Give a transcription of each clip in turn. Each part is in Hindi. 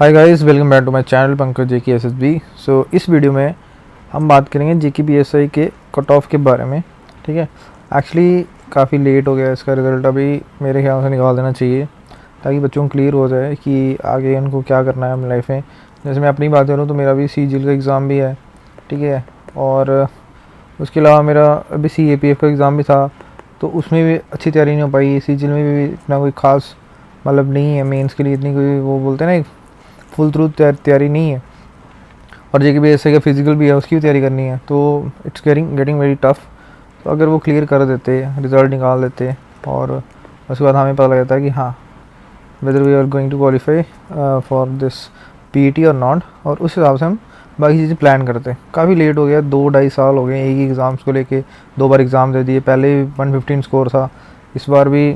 Hi guys, welcome back to my channel Pankaj JK SSB. So इस वीडियो में हम बात करेंगे जेके पीएसआई के कट ऑफ के बारे में। ठीक है, एक्चुअली काफ़ी लेट हो गया इसका रिज़ल्ट, अभी मेरे ख्याल से निकाल देना चाहिए ताकि बच्चों को क्लियर हो जाए कि आगे उनको क्या करना है अपनी लाइफ में। जैसे मैं अपनी बात करूँ तो मेरा भी सीजीएल का एग्ज़ाम भी है, ठीक है, और उसके अलावा मेरा अभी सीएपीएफ का एग्ज़ाम भी था, तो उसमें भी अच्छी तैयारी नहीं हो पाई। सीजीएल में भी इतना कोई ख़ास मतलब नहीं है, मेंस के लिए इतनी कोई वो बोलते हैं ना फुल थ्रू तैयारी नहीं है। और जेके पीएसआई का फिजिकल भी है, उसकी भी तैयारी करनी है, तो इट्स गेटिंग वेरी टफ। तो अगर वो क्लियर कर देते, रिज़ल्ट निकाल देते और उसके बाद हमें पता लग जाता है कि हाँ whether we are going to qualify for this PET और नॉट, और उस हिसाब से हम बाकी चीज़ें प्लान करते हैं। काफ़ी लेट हो गया, 2-2.5 साल हो गए एक ही एग्ज़ाम्स को लेके, 2 बार एग्ज़ाम दे दिए। पहले 115 स्कोर था, इस बार भी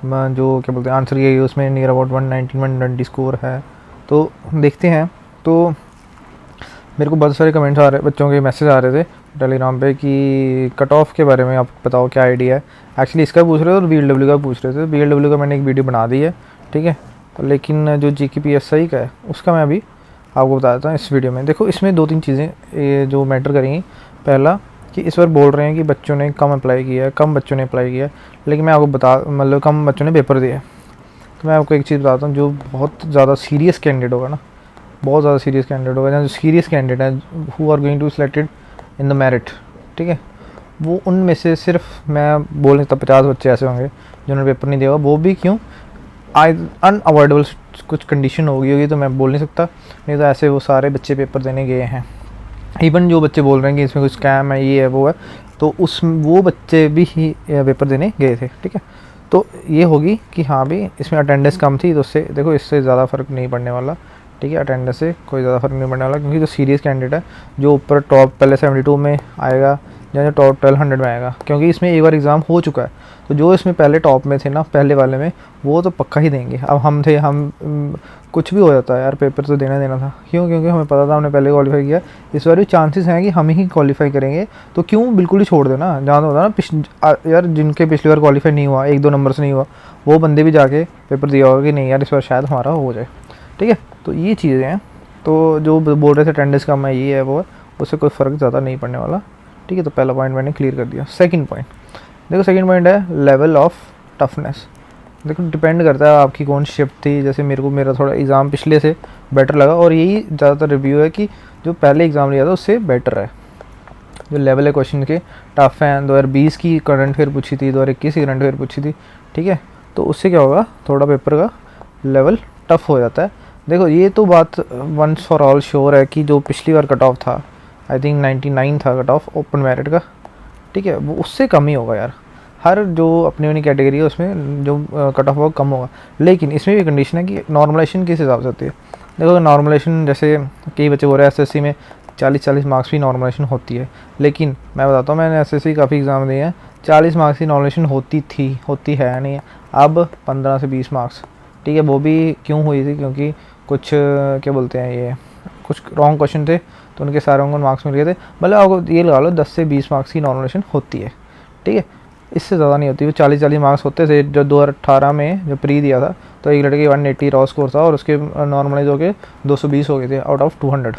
जो क्या बोलते हैं आंसर ये उसमें नियर अबाउट 119-120 स्कोर है। तो देखते हैं। तो मेरे को बहुत सारे कमेंट्स आ रहे, बच्चों के मैसेज आ रहे थे टेलीग्राम पे कि कट ऑफ के बारे में आप बताओ क्या आइडिया है। एक्चुअली इसका पूछ रहे थे और बीएलडब्ल्यू का पूछ रहे थे। बीएलडब्ल्यू का मैंने एक वीडियो बना दी है, ठीक है, लेकिन जो जेके पीएसआई का है उसका मैं अभी आपको बता देता हूँ इस वीडियो में। देखो, इसमें 2-3 चीज़ें जो मैटर करेंगी। पहला कि इस बार बोल रहे हैं कि बच्चों ने कम अप्लाई किया है, कम बच्चों ने अप्लाई किया है, लेकिन मैं आपको मतलब कम बच्चों ने पेपर दिया है। तो मैं आपको एक चीज़ बताता हूँ, जो बहुत ज़्यादा सीरियस कैंडिडेट होगा ना, बहुत ज़्यादा सीरियस कैंडिडेट होगा, जो सीरियस कैंडिडेट है who are going to selected in the merit, ठीक है, वो उनमें से सिर्फ मैं बोल नहीं सकता 50 बच्चे ऐसे होंगे जिन्होंने पेपर नहीं दिया होगा। वो भी क्यों, अनअवॉइडेबल कुछ कंडीशन होगी तो मैं बोल नहीं सकता, नहीं तो ऐसे वो सारे बच्चे पेपर देने गए हैं। इवन जो बच्चे बोल रहे हैं कि इसमें कुछ स्कैम है, ये है, वो है, तो वो बच्चे भी ही पेपर देने गए थे, ठीक है। तो ये होगी कि हाँ भी इसमें अटेंडेंस कम थी, तो उससे देखो इससे ज़्यादा फ़र्क नहीं पड़ने वाला, ठीक है, अटेंडेंस से कोई ज़्यादा फ़र्क नहीं पड़ने वाला, क्योंकि जो सीरियस कैंडिडेट है जो ऊपर टॉप पहले 72 में आएगा या जो टॉप 1200 में आएगा, क्योंकि इसमें एक बार एग्ज़ाम हो चुका है, तो जो इसमें पहले टॉप में थे ना, पहले वाले में, वो तो पक्का ही देंगे। अब हम थे, हम कुछ भी हो जाता है यार, पेपर तो देना था, क्यों? क्योंकि हमें पता था, हमने पहले क्वालिफाई किया। इस बार भी चांसेस हैं कि हम ही क्वालिफाई करेंगे, तो क्यों बिल्कुल ही छोड़ देना। जहाँ तो होता ना यार, जिनके पिछली बार क्वालिफाई नहीं हुआ, 1-2 नंबर से नहीं हुआ, वो बंदे भी जाके पेपर दिया होगा कि नहीं यार इस बार शायद हमारा हो जाए, ठीक है। तो ये चीज़ें हैं। तो जो बोल रहे थे अटेंडेंस कम है, ये है, वो है, उससे कोई फ़र्क ज़्यादा नहीं पड़ने वाला, ठीक है। तो पहला पॉइंट मैंने क्लियर कर दिया। सेकंड पॉइंट देखो, सेकंड पॉइंट है लेवल ऑफ टफनेस। देखो, डिपेंड करता है आपकी कौन शिफ्ट थी। जैसे मेरा थोड़ा एग्ज़ाम पिछले से बेटर लगा, और यही ज़्यादातर रिव्यू है कि जो पहले एग्ज़ाम लिया था उससे बेटर है। जो लेवल है क्वेश्चन के टफ हैं। 2020 की करंट अफेयर पूछी थी, 2021 की करंट अफेयर पूछी थी, ठीक है। तो उससे क्या होगा, थोड़ा पेपर का लेवल टफ हो जाता है। देखो, ये तो बात वंस फॉर ऑल श्योर है कि जो पिछली बार कट ऑफ था, आई थिंक 99 था कट ऑफ ओपन मेरिट का, ठीक है, वो उससे कम ही होगा यार। हर जो अपनी अपनी कैटेगरी है उसमें जो कट ऑफ होगा कम होगा। लेकिन इसमें भी कंडीशन है कि नॉर्मलाइजेशन किस हिसाब से होती है। देखो, नॉर्मलाइजेशन जैसे कई बच्चे बोल रहे हैं एसएससी में 40-40 मार्क्स की नॉर्मलाइजेशन होती है, लेकिन मैं बताता हूँ, मैंने एसएससी काफ़ी एग्ज़ाम दिए हैं, 40 मार्क्स की नॉर्मलाइजेशन होती है नहीं है, अब 15 से 20 मार्क्स, ठीक है। वो भी क्यों हुई थी, क्योंकि कुछ क्या बोलते हैं, ये कुछ रॉन्ग क्वेश्चन थे, तो उनके सारे उनको मार्क्स मिल गए थे। मतलब आपको ये लगा लो 10 से 20 मार्क्स की नॉर्मलाइजेशन होती है, ठीक है, इससे ज़्यादा नहीं होती। वो 40-40 मार्क्स होते थे। जो 2018 में जो प्री दिया था, तो एक लड़के 180 रॉ स्कोर था और उसके नॉर्मलाइज हो गए 220 हो गए थे आउट ऑफ 200।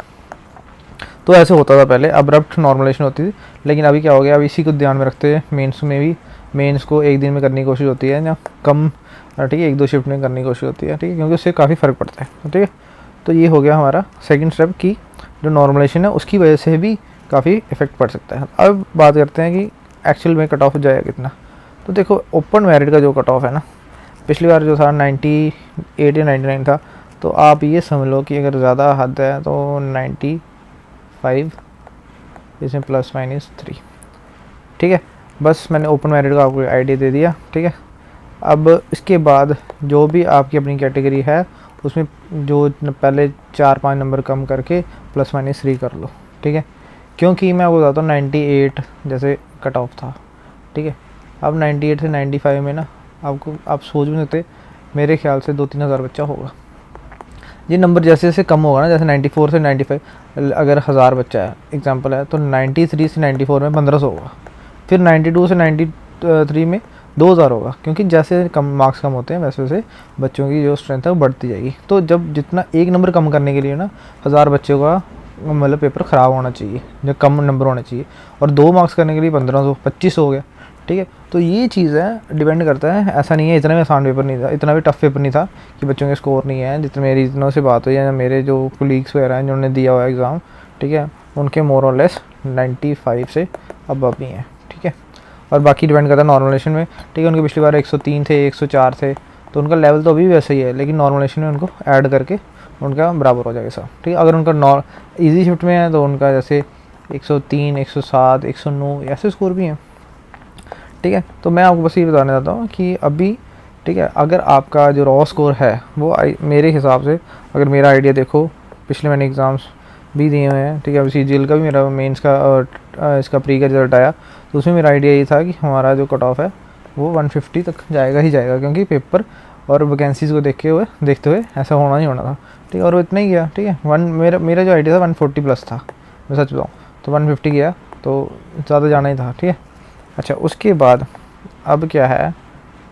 तो ऐसे होता था पहले, अब्रप्ट नॉर्मलाइजेशन होती थी। लेकिन अभी क्या हो गया, अब इसी को ध्यान में रखते हुए मेंस में भी, मेंस को एक दिन में करने की कोशिश होती है या कम, ठीक है, 1-2 शिफ्ट में करने की कोशिश होती है, ठीक है, क्योंकि उससे काफ़ी फ़र्क पड़ता है, ठीक है। तो ये हो गया हमारा सेकंड स्टेप की जो नॉर्मलाइजेशन है उसकी वजह से भी काफ़ी इफेक्ट पड़ सकता है। अब बात करते हैं कि एक्चुअल में कट ऑफ जाएगा कितना। तो देखो, ओपन मेरिट का जो कट ऑफ है ना, पिछली बार जो था 98 या 99 था, तो आप ये समझ लो कि अगर ज़्यादा हद है तो 95, इसमें ±3, ठीक है। बस मैंने ओपन मेरिट का आपको आइडिया दे दिया, ठीक है। अब इसके बाद जो भी आपकी अपनी कैटेगरी है उसमें जो पहले 4-5 नंबर कम करके ±3 कर लो, ठीक है। क्योंकि मैं आपको बताता हूँ 98 जैसे कट ऑफ था, ठीक है। अब 98 से 95 में ना, आप सोच भी नहीं सकते, मेरे ख्याल से 2-3 हज़ार बच्चा होगा। ये नंबर जैसे जैसे कम होगा ना, जैसे 94 से 95, अगर 1000 बच्चा है एग्जांपल है, तो 93 से 94 में 1500 होगा, फिर 92 से 93 में 2000 होगा, क्योंकि जैसे कम मार्क्स कम होते हैं वैसे वैसे बच्चों की जो स्ट्रेंथ है वो बढ़ती जाएगी। तो जब जितना एक नंबर कम करने के लिए ना 1000 बच्चों का मतलब पेपर ख़राब होना चाहिए, जो कम नंबर होने चाहिए, और 2 मार्क्स करने के लिए 1500 2500 हो गया, ठीक है। तो ये चीज़ है, डिपेंड करता है। ऐसा नहीं है, इतना भी आसान पेपर नहीं था, इतना भी टफ पेपर नहीं था कि बच्चों के स्कोर नहीं है। जितने मेरी इतनों से बात हुई है, मेरे जो कोलीग्स वगैरह हैं जिन्होंने दिया हुआ एग्ज़ाम, ठीक है, उनके मोर और लेस 95 से अब ही हैं, ठीक है। और बाकी डिपेंड करता है नॉर्मलाइजेशन में, ठीक है। उनके पिछली बार 103 थे, 104 थे, तो उनका लेवल तो अभी भी वैसे ही है, लेकिन नॉर्मलाइजेशन में उनको ऐड करके उनका बराबर हो जाएगा सब, ठीक है। अगर उनका ईजी शिफ्ट में है तो उनका जैसे 103, 107, 109 ऐसे स्कोर भी हैं, ठीक है। तो मैं आपको बस ये बताना चाहता हूँ कि अभी, ठीक है, अगर आपका जो रॉ स्कोर है वो मेरे हिसाब से, अगर मेरा आइडिया देखो, पिछले मैंने एग्ज़ाम्स भी दिए हुए हैं, ठीक है। अभी CGL का भी मेरा मेंस का इसका प्री का रिजल्ट आया, तो उसमें मेरा आइडिया ये था कि हमारा जो कट ऑफ है वो 150 तक जाएगा ही जाएगा, क्योंकि पेपर और वैकेंसीज़ को देखते हुए ऐसा होना ही होना था, ठीक है। और वो इतना ही गया, ठीक है। मेरा जो आइडिया था 140 प्लस था, मैं सच बताऊँ तो 150 गया, तो ज़्यादा जाना ही था, ठीक है। अच्छा, उसके बाद अब क्या है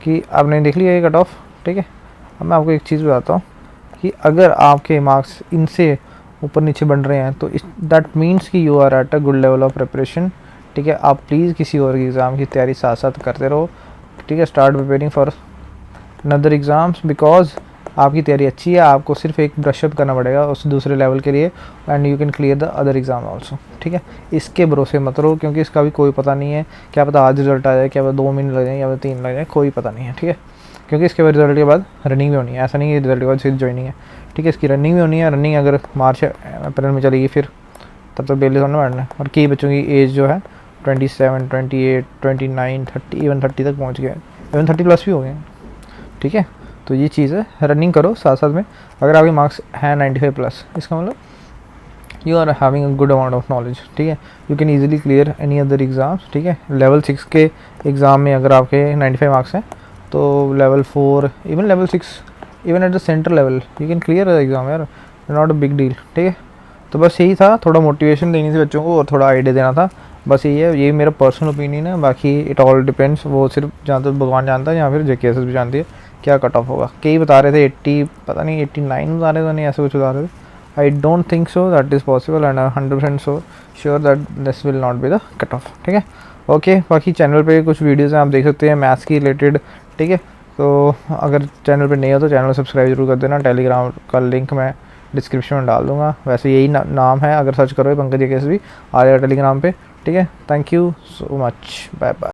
कि आपने देख लिया ये कट ऑफ, ठीक है। अब मैं आपको एक चीज़ बताता हूँ कि अगर आपके मार्क्स इनसे ऊपर नीचे बन रहे हैं तो दैट मीन्स कि you are at a good level of preparation, ठीक है। आप प्लीज़ किसी और एग्ज़ाम की तैयारी साथ साथ करते रहो, ठीक है। Start preparing for another exams, because आपकी तैयारी अच्छी है, आपको सिर्फ एक ब्रशअप करना पड़ेगा उस दूसरे लेवल के लिए, and you can clear the other exam also, ठीक है। इसके भरोसे मत रहो, क्योंकि इसका भी कोई पता नहीं है, क्या पता आज रिजल्ट आ जाए, क्या पता 2 महीने लग जाए, या पता 3 लग जाए, कोई पता नहीं है, ठीक है। क्योंकि इसके बाद रिजल्ट के बाद रनिंग भी होनी है, ऐसा नहीं है रिजल्ट के बाद सीधी ज्वाइनिंग है, ठीक है। इसकी रनिंग भी होनी है, रनिंग अगर मार्च अप्रैल में चलेगी फिर तब तक बेली होने वाला है। और कई बच्चों की एज जो है 27, 28, 29, 30, इवन 30 तक पहुँच गया, इवन 30 प्लस भी हो गए, ठीक है। तो ये चीज़ है, रनिंग करो साथ साथ में। अगर आपके मार्क्स हैं 95 प्लस, इसका मतलब you are having a good amount of knowledge, ठीक है। You can easily clear any other exams, ठीक है। लेवल 6 के एग्ज़ाम में अगर आपके 95 मार्क्स हैं तो level 4, even level 6, even at the centre level you can clear exam यार, नॉट अ बिग डील, ठीक है। तो बस यही था, थोड़ा मोटिवेशन देनी थी बच्चों को और थोड़ा आइडिया देना था, बस यही है। ये मेरा पर्सनल ओपिनियन है, बाकी इट ऑल डिपेंड्स, वो सिर्फ जहाँ तक भगवान जानता है या फिर JKSS भी जानती है क्या कट ऑफ होगा। कई बता रहे थे 80, पता नहीं 89 बता रहे थे, नहीं ऐसे कुछ बता रहे थे। I don't think so that is possible, and 100% sure that this will not be the cut off, ठीक है। ओके, बाकी चैनल पे कुछ वीडियोज़ हैं आप देख सकते हैं मैथ्स की रिलेटेड, ठीक है। तो अगर चैनल पे नहीं हो तो चैनल सब्सक्राइब जरूर कर देना। टेलीग्राम का लिंक मैं डिस्क्रिप्शन में डाल दूँगा, वैसे यही नाम है, अगर सर्च करो पंकज JKSS भी आ जाएगा टेलीग्राम पे, ठीक है। Thank you so much, bye bye.